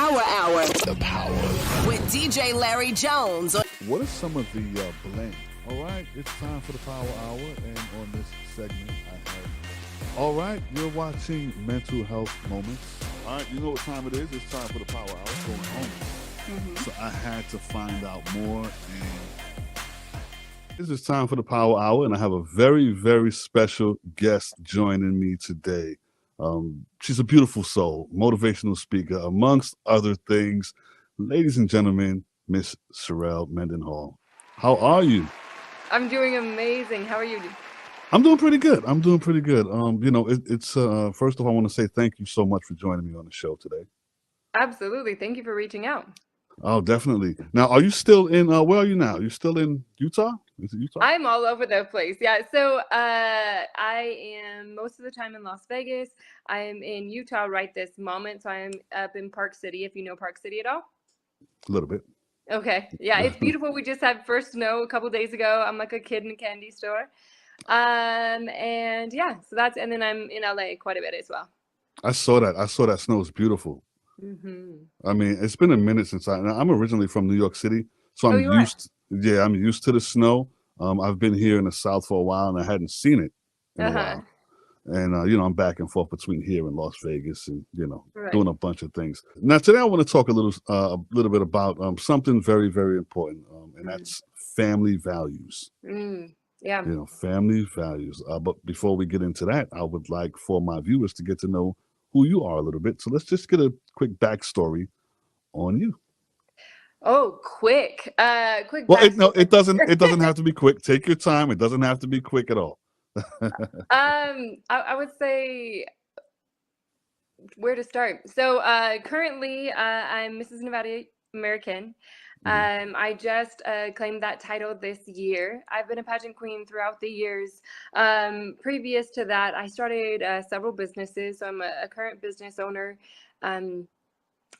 Power Hour The Power. with DJ Larry Jones. What are some of the blend? All right, it's time for the Power Hour, and on this segment, I have. All right, you're watching Mental Health Moments. All right, you know what time it is? It's time for the Power Hour going home. So I had to find out more, and this is time for the Power Hour, and I have a very, very special guest joining me today. She's a beautiful soul, motivational speaker, amongst other things. Ladies and gentlemen, Miss Sharelle Mendenhall. How are you? I'm doing amazing. How are you? I'm doing pretty good. It's first off, I want to say thank you so much for joining me on the show today. Absolutely. Thank you for reaching out. Oh, definitely. Now, are you still in, where are you now? You still in Utah? Is it Utah? I'm all over the place. Yeah. So I am most of the time in Las Vegas. I am in Utah right this moment. So I am up in Park City, if you know Park City at all. A little bit. Okay. Yeah, it's beautiful. We just had first snow a couple days ago. I'm like a kid in a candy store. And yeah, and then I'm in LA quite a bit as well. I saw that. I saw that snow is beautiful. I mean, it's been a minute since I'm originally from New York City, so I'm used to the snow. I've been here in the South for a while, and I hadn't seen it in a while. And, I'm back and forth between here and Las Vegas and, doing a bunch of things. Now, today I want to talk a little bit about something very, very important, and that's family values. Yeah. Family values. But before we get into that, I would like for my viewers to get to know who you are a little bit. So let's just get a quick backstory on you. Oh, quick. Quick. Well, it doesn't have to be quick. Take your time. It doesn't have to be quick at all. I would say where to start. So currently I'm Mrs. Nevada American. I just claimed that title this year. I've been a pageant queen throughout the years. Previous to that, I started several businesses. So I'm a current business owner.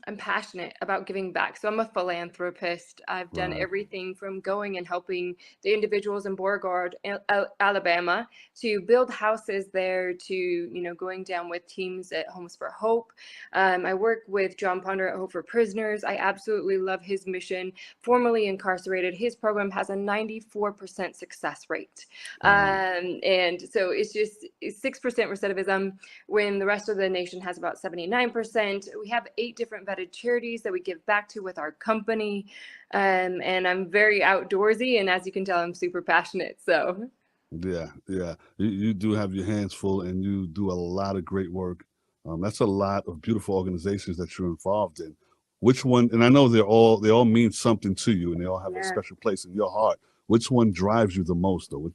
I'm passionate about giving back. So I'm a philanthropist. I've done everything from going and helping the individuals in Beauregard, Alabama, to build houses there, to, going down with teams at Homes for Hope. I work with John Ponder at Hope for Prisoners. I absolutely love his mission. Formerly incarcerated, his program has a 94% success rate. And so it's just 6% recidivism when the rest of the nation has about 79%. We have 8 different vetted charities that we give back to with our company. And I'm very outdoorsy. And as you can tell, I'm super passionate. So yeah. You do have your hands full and you do a lot of great work. That's a lot of beautiful organizations that you're involved in. Which one, and I know they all mean something to you and they all have a special place in your heart. Which one drives you the most though?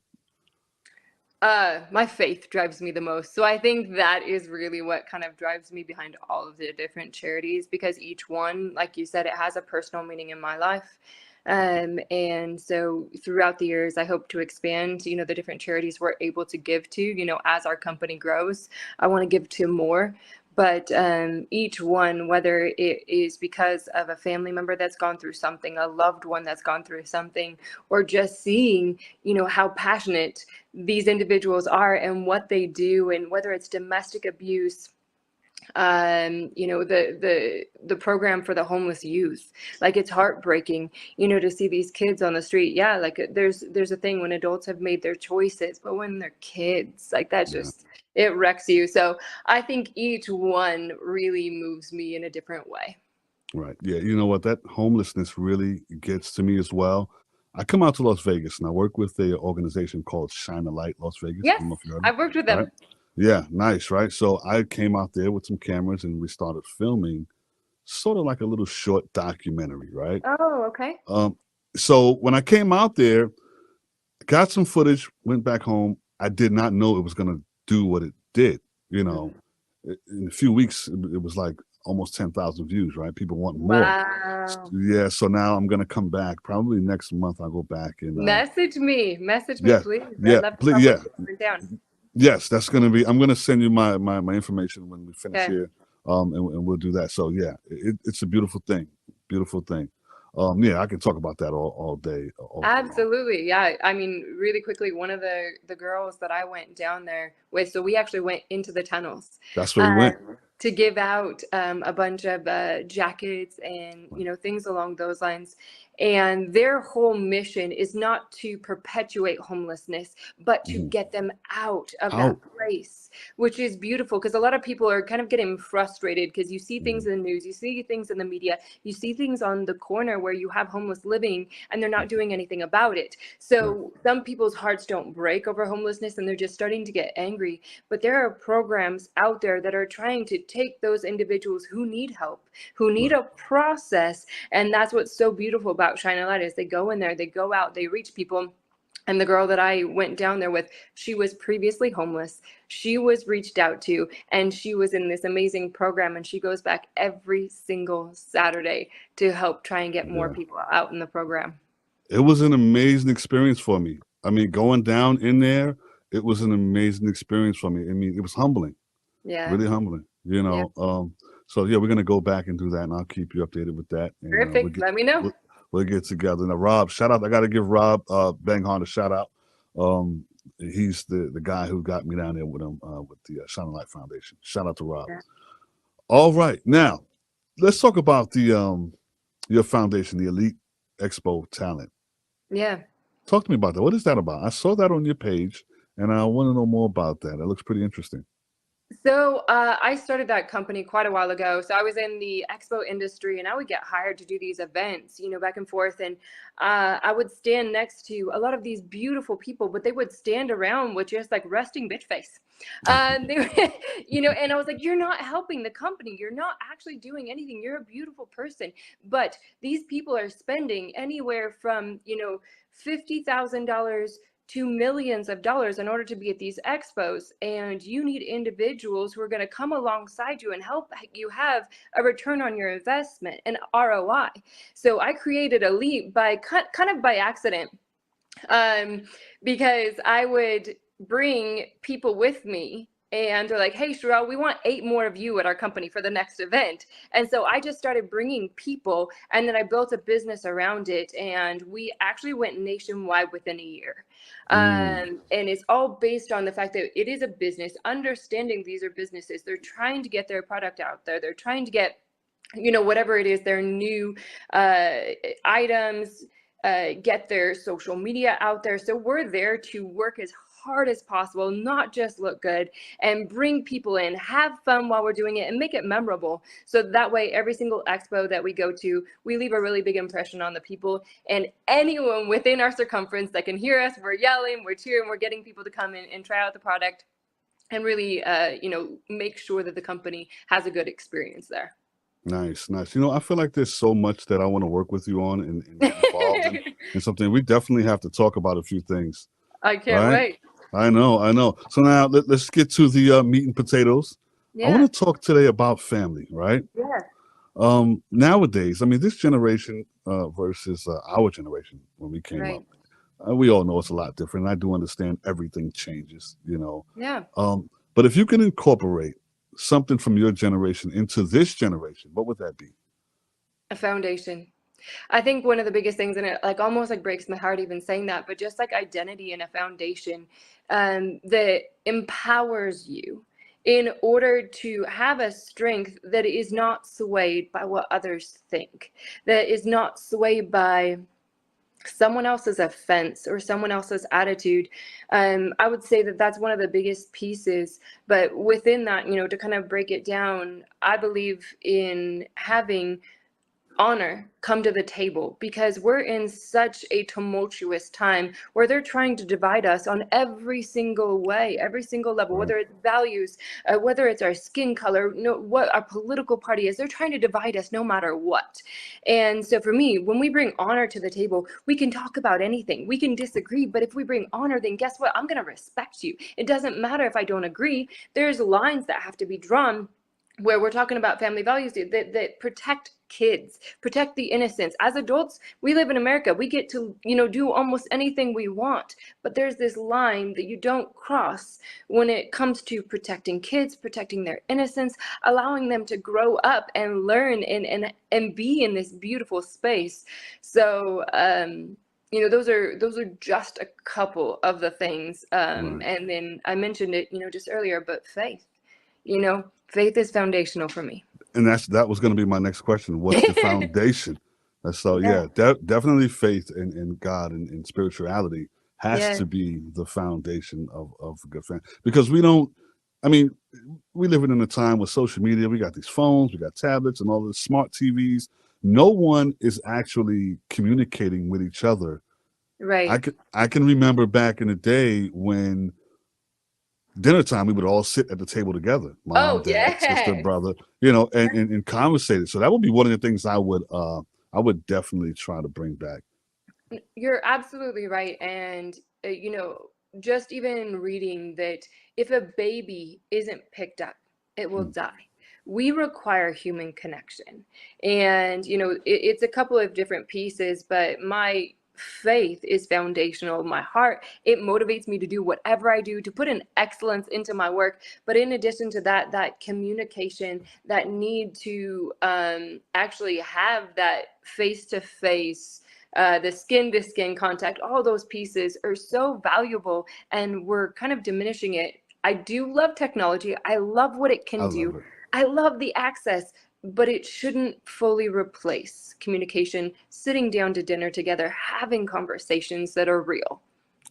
My faith drives me the most. So I think that is really what kind of drives me behind all of the different charities, because each one, like you said, it has a personal meaning in my life. And so throughout the years, I hope to expand, the different charities we're able to give to, as our company grows. I want to give to more. But each one, whether it is because of a family member that's gone through something, a loved one that's gone through something, or just seeing, how passionate these individuals are and what they do, and whether it's domestic abuse, the program for the homeless youth, like it's heartbreaking, to see these kids on the street. Yeah, like there's a thing when adults have made their choices, but when they're kids, like that just it wrecks you. So I think each one really moves me in a different way. Right. Yeah. You know what? That homelessness really gets to me as well. I come out to Las Vegas and I work with an organization called Shine a Light Las Vegas. Yes, I've worked with them. Right? Yeah, nice, right? So I came out there with some cameras and we started filming sort of like a little short documentary, right? Oh, okay. So when I came out there, got some footage, went back home. I did not know it was going to do what it did. In a few weeks, it was like almost 10,000 views, right? People want more. Wow. Yeah, so now I'm going to come back. Probably next month I'll go back and message me, please. Yeah, I'd love to please, yeah. down. Yes, that's going to be, I'm going to send you my information when we finish here, and we'll do that. So yeah, it's a beautiful thing. Yeah, I can talk about that all day. Absolutely. Yeah. I mean, really quickly, one of the girls that I went down there with, so we actually went into the tunnels. That's where we went. to give out a bunch of jackets and things along those lines. And their whole mission is not to perpetuate homelessness, but to get them out of that place, which is beautiful, because a lot of people are kind of getting frustrated because you see things in the news, you see things in the media, you see things on the corner where you have homeless living and they're not doing anything about it. So some people's hearts don't break over homelessness and they're just starting to get angry. But there are programs out there that are trying to take those individuals who need help, who need a process. And that's what's so beautiful about Shine a Light is they go in there, they go out, they reach people. And the girl that I went down there with, she was previously homeless. She was reached out to, and she was in this amazing program. And she goes back every single Saturday to help try and get more people out in the program. It was an amazing experience for me. I mean, going down in there, it was an amazing experience for me. I mean, it was humbling. Yeah. Really humbling, So we're gonna go back and do that, and I'll keep you updated with that. And, Perfect. Let me know. We'll get together. Now, Rob, shout out. I got to give Rob Mendenhall a shout out. He's the guy who got me down there with him with the Shine a Light Foundation. Shout out to Rob. Yeah. All right, now let's talk about the your foundation, the Elite Expo Talent. Yeah. Talk to me about that. What is that about? I saw that on your page, and I want to know more about that. It looks pretty interesting. So I started that company quite a while ago. So I was in the expo industry and I would get hired to do these events, back and forth. And I would stand next to a lot of these beautiful people, but they would stand around with just like resting bitch face. And I was like, you're not helping the company. You're not actually doing anything. You're a beautiful person. But these people are spending anywhere from, $50,000 to millions of dollars in order to be at these expos, and you need individuals who are going to come alongside you and help you have a return on your investment, an ROI. So I created Elite by kind of by accident, because I would bring people with me. And they're like, hey, Sharelle, we want 8 more of you at our company for the next event. And so I just started bringing people, and then I built a business around it. And we actually went nationwide within a year. And it's all based on the fact that it is a business, understanding these are businesses. They're trying to get their product out there. They're trying to get, whatever it is, their new items, get their social media out there. So we're there to work as hard as possible, not just look good, and bring people in, have fun while we're doing it, and make it memorable. So that way, every single expo that we go to, we leave a really big impression on the people, and anyone within our circumference that can hear us, we're yelling, we're cheering, we're getting people to come in and try out the product, and really, make sure that the company has a good experience there. Nice. I feel like there's so much that I want to work with you on and get involved in something. We definitely have to talk about a few things. I can't wait. I know. So now let's get to the meat and potatoes. Yeah. I want to talk today about family, right? Yeah. Nowadays, I mean, this generation versus our generation when we came up, we all know it's a lot different. I do understand everything changes, Yeah. But if you can incorporate something from your generation into this generation, what would that be? A foundation. I think one of the biggest things, and it almost breaks my heart even saying that, but just identity and a foundation that empowers you in order to have a strength that is not swayed by what others think, that is not swayed by someone else's offense or someone else's attitude. I would say that that's one of the biggest pieces. But within that, to kind of break it down, I believe in having honor come to the table, because we're in such a tumultuous time where they're trying to divide us on every single way, every single level, whether it's values, whether it's our skin color, what our political party is. They're trying to divide us no matter what. And so for me, when we bring honor to the table, we can talk about anything. We can disagree, but if we bring honor, then guess what? I'm going to respect you. It doesn't matter if I don't agree. There's lines that have to be drawn where we're talking about family values that protect kids, protect the innocence. As adults, we live in America. We get to, do almost anything we want. But there's this line that you don't cross when it comes to protecting kids, protecting their innocence, allowing them to grow up and learn and be in this beautiful space. So, those are just a couple of the things. And then I mentioned it, just earlier, but faith. Faith is foundational for me. And that was going to be my next question. What's the foundation? So Yeah. definitely faith in God and spirituality has Yeah. to be the foundation of a good family. Because we don't, I mean, we live in a time with social media. We got these phones, we got tablets and all the smart TVs. No one is actually communicating with each other. Right. I can remember back in the day when dinner time we would all sit at the table together, mom, Oh, dad, sister, yes. brother, and conversate. So that would be one of the things I would definitely try to bring back. You're absolutely right. And, just even reading that if a baby isn't picked up, it will Mm. die. We require human connection. And, it's a couple of different pieces, but my faith is foundational. My heart, it motivates me to do whatever I do, to put an excellence into my work. But in addition to that, that communication, that need to actually have that face to face, the skin to skin contact, all those pieces are so valuable, and we're kind of diminishing it. I do love technology. I love what it I can love do. it. I love the access, but it shouldn't fully replace communication, sitting down to dinner together, having conversations that are real.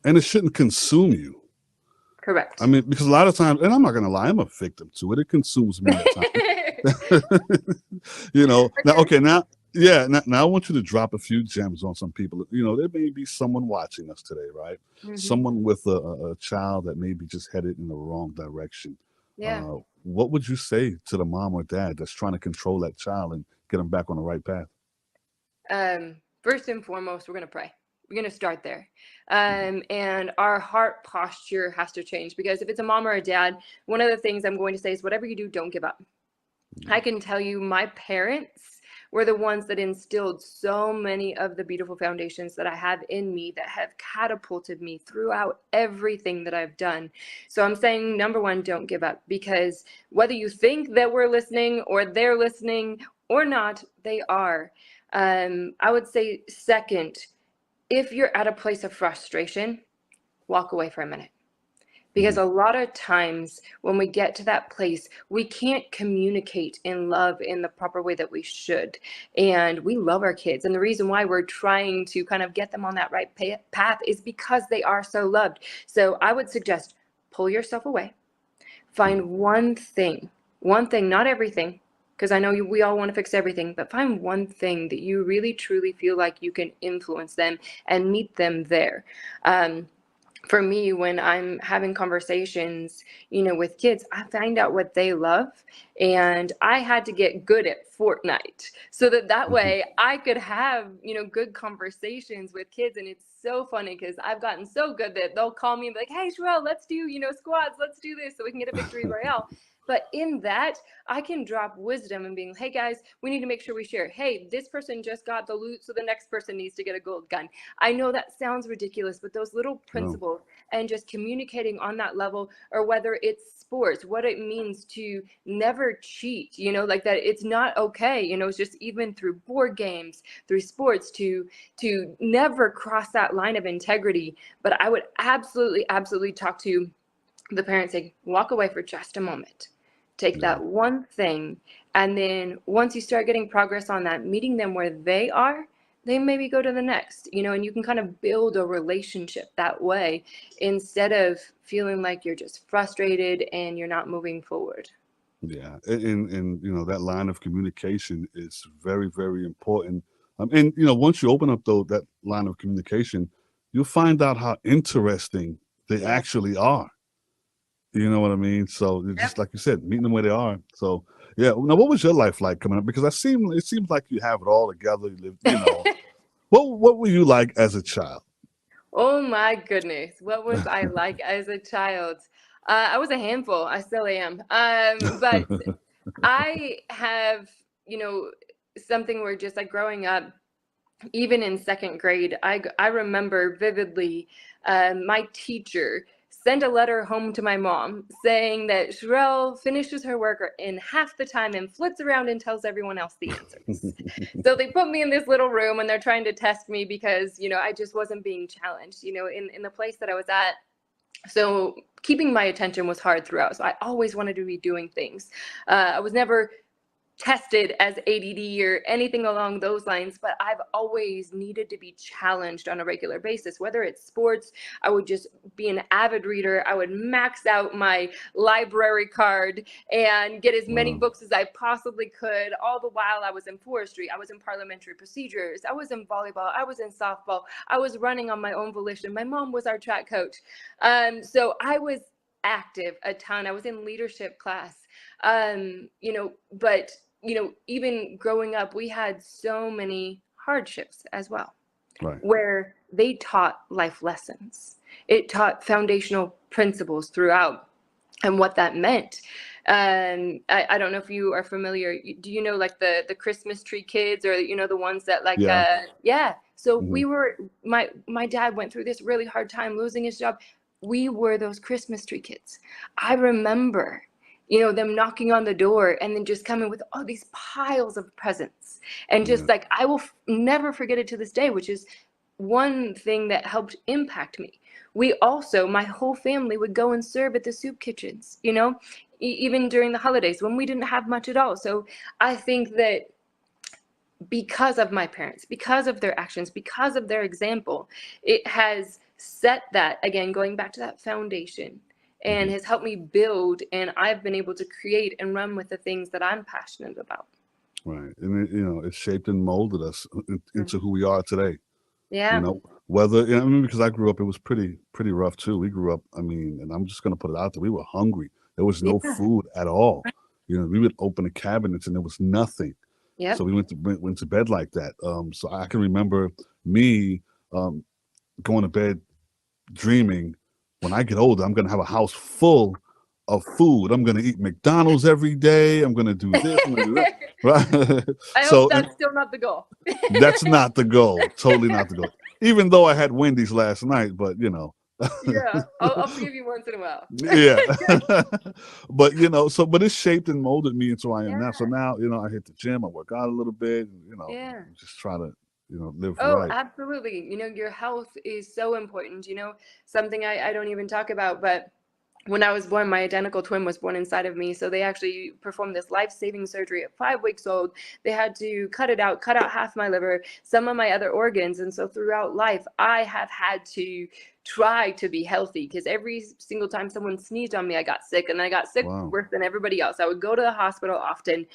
And it shouldn't consume you. I Correct. mean, because a lot of times, and I'm not going to lie, I'm a victim to it. It consumes me at times. Now, okay, now I want you to drop a few gems on some people. There may be someone watching us today, right? Hmm. Someone with a child that may be just headed in the wrong direction. Yeah. What would you say to the mom or dad that's trying to control that child and get them back on the right path? First and foremost, we're going to pray. We're going to start there. Mhm. And our heart posture has to change, because if it's a mom or a dad, one of the things I'm going to say is whatever you do, don't give up. I can tell you my parents were the ones that instilled so many of the beautiful foundations that I have in me, that have catapulted me throughout everything that I've done. So I'm saying, number one, don't give up, because whether you think that we're listening or they're listening or not, they are. I would say, second, if you're at a place of frustration, walk away for a minute. Because Mhm. a lot of times when we get to that place, we can't communicate in love in the proper way that we should. And we love our kids. And the reason why we're trying to kind of get them on that right path is because they are so loved. So I would suggest, pull yourself away. Find one thing, not everything, because I know we all want to fix everything, but find one thing that you really truly feel like you can influence them and meet them there. Um, for me, when I'm having conversations, with kids, I find out what they love, and I had to get good at Fortnite so that Mhm. way I could have, good conversations with kids. And it's so funny because I've gotten so good that they'll call me and be like, "Hey, Sharelle, let's do, squads, let's do this so we can get a victory royale." But in that, I can drop wisdom and being, "Hey guys, we need to make sure we share. Hey, this person just got the loot, so the next person needs to get a gold gun." I know that sounds ridiculous, but those little No. principles and just communicating on that level, or whether it's sports, what it means to never cheat, like that, it's not okay. It's just even through board games, through sports, to never cross that line of integrity. But I would absolutely talk to the parents, say, walk away for just a moment, take Yeah. that one thing, and then once you start getting progress on that, meeting them where they are, then maybe go to the next, and you can kind of build a relationship that way, instead of feeling like you're just frustrated and you're not moving forward. Yeah, and that line of communication is very, very important. And once you open up though that line of communication, you'll find out how interesting they Yeah. actually are. You know what I mean? So it's Yep. just like you said, meeting them where they are. So yeah. Now, what was your life like coming up? Because it seems like you have it all together. You live, what were you like as a child? Oh my goodness. What was I like as a child? I was a handful. I still am. But I have, something where, just like growing up, even in second grade, I remember vividly, my teacher sent a letter home to my mom saying that Sharelle finishes her work in half the time and flits around and tells everyone else the answers. So they put me in this little room and they're trying to test me because, I just wasn't being challenged, in the place that I was at. So keeping my attention was hard throughout. So I always wanted to be doing things. I was never tested as ADD or anything along those lines, but I've always needed to be challenged on a regular basis, whether it's sports. I would just be an avid reader. I would max out my library card and get as many books as I possibly could. All the while I was in forestry, I was in parliamentary procedures, I was in volleyball, I was in softball, I was running on my own volition. My mom was our track coach. So I was active a ton. I was in leadership class, but even growing up, we had so many hardships as well, where they taught life lessons. It taught foundational principles throughout and what that meant. I don't know if you are familiar. Do you know like the Christmas tree kids, or the ones that like So we were my dad went through this really hard time losing his job. We were those Christmas tree kids. I remember them knocking on the door and then just coming with all these piles of presents, and just like, I will never forget it to this day, which is one thing that helped impact me. We also, my whole family would go and serve at the soup kitchens, even during the holidays when we didn't have much at all. So I think that because of my parents, because of their actions, because of their example, it has set that, again, going back to that foundation, and has helped me build, and I've been able to create and run with the things that I'm passionate about. Right. And it shaped and molded us into who we are today. Yeah. Because I grew up, it was pretty rough too. We grew up, and I'm just going to put it out there, we were hungry. There was no food at all. We would open the cabinets and there was nothing. Yeah. So we went to bed like that. So I can remember me going to bed dreaming, when I get older, I'm going to have a house full of food. I'm going to eat McDonald's every day. I'm going to do this. I'm going to do that. Right? I hope that's still not the goal. That's not the goal. Totally not the goal. Even though I had Wendy's last night, but Yeah, I'll forgive you once in a while. Yeah. But but it shaped and molded me into who I am now. So now, I hit the gym, I work out a little bit, just try to live right. Oh, absolutely. Your health is so important. Something I don't even talk about, but when I was born, my identical twin was born inside of me. So they actually performed this life-saving surgery at 5 weeks old. They had to cut out half my liver, some of my other organs. And so throughout life, I have had to try to be healthy, because every single time someone sneezed on me, I got sick, and I got sick worse than everybody else. I would go to the hospital often.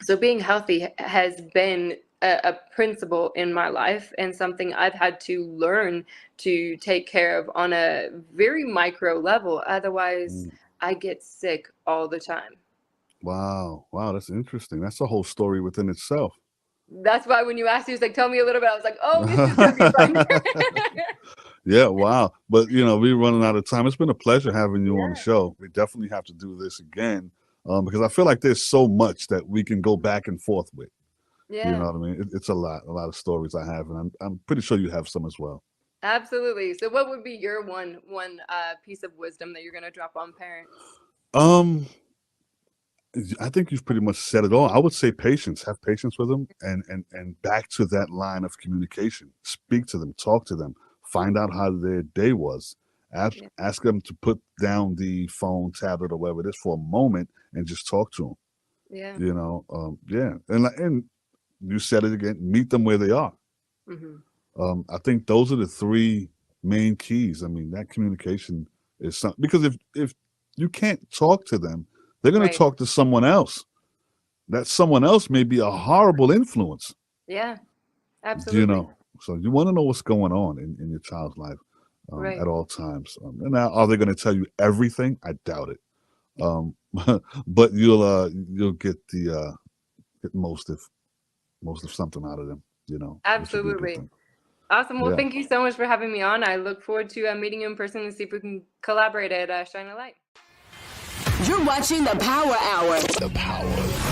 So being healthy has been a principle in my life, and something I've had to learn to take care of on a very micro level. Otherwise, I get sick all the time. Wow, that's interesting. That's a whole story within itself. That's why when you asked, you was like, tell me a little bit. I was like, oh, this is gonna be fun. Yeah, wow. But we're running out of time. It's been a pleasure having you on the show. We definitely have to do this again, because I feel like there's so much that we can go back and forth with. Yeah. You know what I mean? It's a lot of stories I have, and I'm pretty sure you have some as well. Absolutely. So what would be your one piece of wisdom that you're going to drop on parents? I think you've pretty much said it all. I would say patience. Have patience with them, and back to that line of communication. Speak to them, talk to them, find out how their day was. Ask them to put down the phone, tablet, or whatever it is for a moment and just talk to them. Yeah. And you said it again, meet them where they are. I think those are the three main keys. That communication is something, because if you can't talk to them, they're going to talk to someone else. That someone else may be a horrible influence. Yeah, absolutely. So you want to know what's going on in your child's life at all times. And now, are they going to tell you everything? I doubt it. But you'll get the most of something out of them. Absolutely. Awesome. Well, thank you so much for having me on. I look forward to meeting you in person and see if we can collaborate at Shine a Light. You're watching the Power Hour. The Power.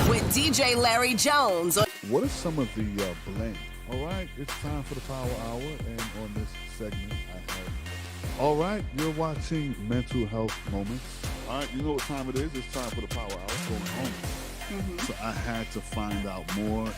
With DJ Larry Jones. What are some of the blame? All right, it's time for the Power Hour, and on this segment, I have. All right, you're watching Mental Health Moments. All right, you know what time it is? It's time for the Power Hour going home. So I had to find out more, and